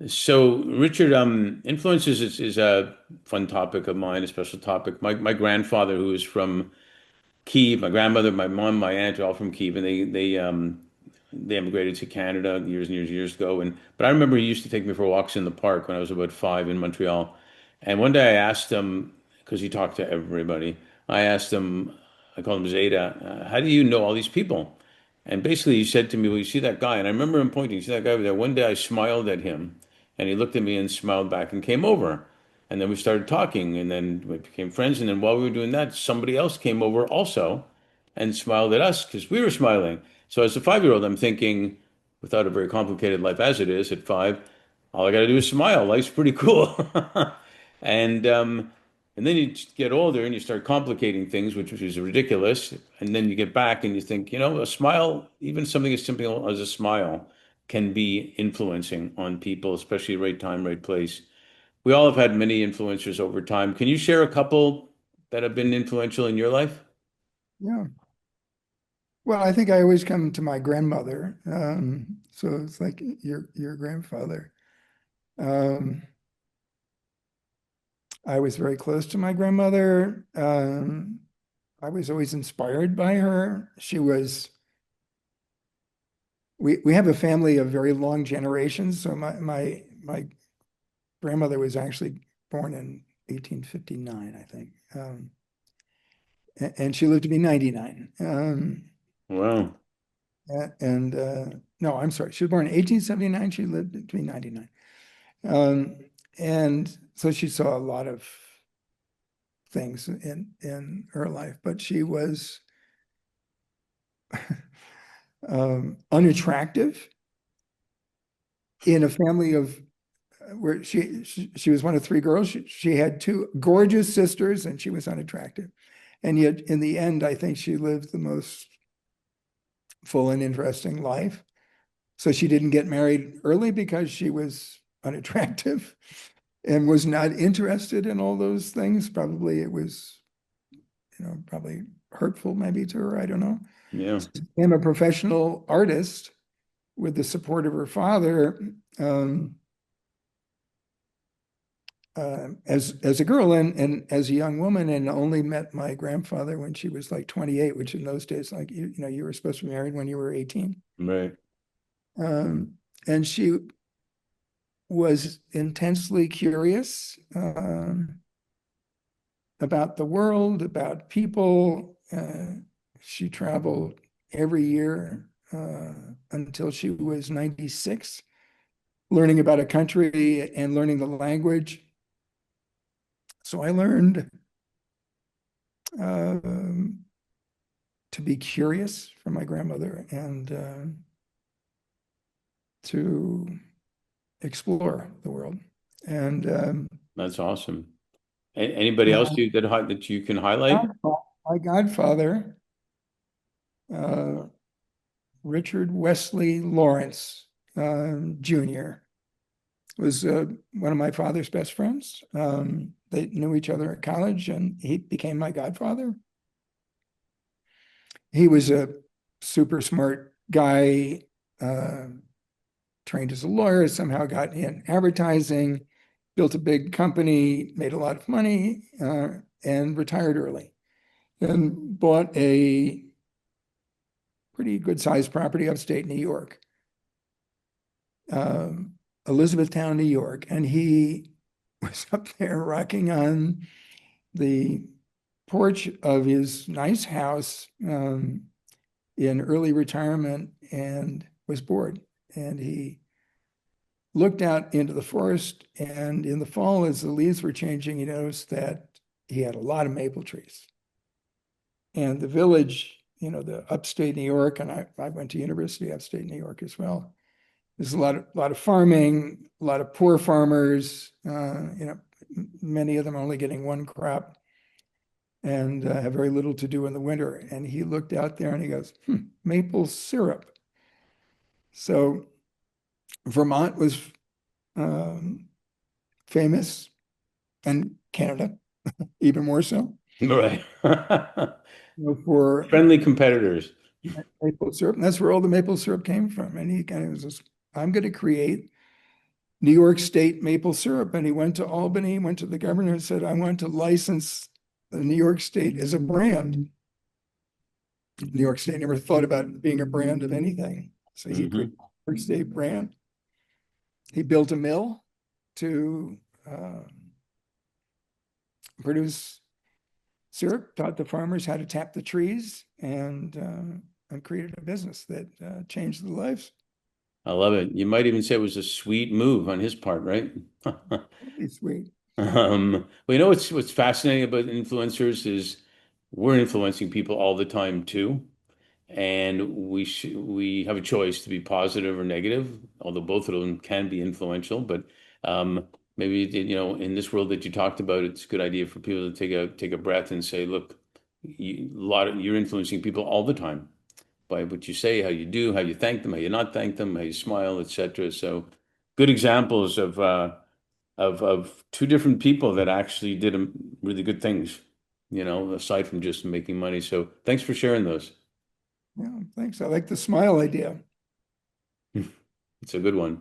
So, Richard, influences is a fun topic of mine, a special topic. My grandfather, who is from Kyiv, my grandmother, my mom, my aunt are all from Kyiv, and they emigrated to Canada years and years ago. And but I remember he used to take me for walks in the park when I was about five in Montreal. And one day I asked him, because he talked to everybody, I asked him, I called him Zeta, how do you know all these people? And basically he said to me, well, you see that guy? And I remember him pointing, you see that guy over there? One day I smiled at him, and he looked at me and smiled back and came over. And then we started talking, and then we became friends. And then while we were doing that, somebody else came over also and smiled at us because we were smiling. So as a 5-year-old, I'm thinking, without a very complicated life as it is at five, all I got to do is smile. Life's pretty cool. And and then you get older and you start complicating things, which is ridiculous. And then you get back and you think, a smile, even something as simple as a smile, can be influencing on people, especially right time, right place. We all have had many influencers over time. Can you share a couple that have been influential in your life? Yeah. Well, I think I always come to my grandmother. So it's like your grandfather. Um, I was very close to my grandmother. I was always inspired by her. We have a family of very long generations. So my grandmother was actually born in 1859, I think. And she lived to be 99. Wow. And no, I'm sorry. She was born in 1879. She lived to be 99. Um, and so she saw a lot of things in her life, but she was unattractive in a family of where she was one of three girls. She had two gorgeous sisters, and she was unattractive. And yet, in the end, I think she lived the most full and interesting life. So she didn't get married early because she was unattractive and was not interested in all those things. Probably it was, probably hurtful maybe to her. I don't know. Yeah. She became a professional artist with the support of her father as a girl and as a young woman, and only met my grandfather when she was like 28, which in those days, like you were supposed to be married when you were 18. Right. And she was intensely curious about the world, about people. She traveled every year until she was 96, learning about a country and learning the language. So I learned um, to be curious from my grandmother and to explore the world. And That's awesome. Anybody else that you can highlight? my godfather, uh, Richard Wesley Lawrence Jr., was one of my father's best friends. They knew each other at college, and he became my godfather. He was a super smart guy, uh, trained as a lawyer, somehow got in advertising, built a big company, made a lot of money, and retired early, and bought a pretty good sized property upstate New York, um, Elizabethtown, New York. And he was up there rocking on the porch of his nice house in early retirement and was bored. And he looked out into the forest, and in the fall, as the leaves were changing, he noticed that he had a lot of maple trees. And the village, the upstate New York, and I went to University upstate New York as well. There's a lot of farming, a lot of poor farmers, many of them only getting one crop and have very little to do in the winter. And he looked out there and he goes, maple syrup. So Vermont was um, famous, and Canada even more so, Right. for Friendly competitors. maple syrup. And that's where all the maple syrup came from. And he kind of was just, I'm going to create New York State maple syrup. And he went to Albany, went to the governor and said, I want to license the New York State as a brand. New York State never thought about being a brand of anything. So he Hmm. created the New York State brand. He built a mill to produce syrup, taught the farmers how to tap the trees, and created a business that changed the lives. I love it. You might even say it was a sweet move on his part, right? It's sweet. Well, you know what's fascinating about influencers is we're influencing people all the time too. And we have a choice to be positive or negative, although both of them can be influential. But maybe in this world that you talked about, it's a good idea for people to take a breath and say, look, you're influencing people all the time by what you say, how you do, how you thank them, how you not thank them, how you smile, etc. So, good examples of two different people that actually did really good things, aside from just making money. So, thanks for sharing those. Yeah, thanks. I like the smile idea. It's a good one.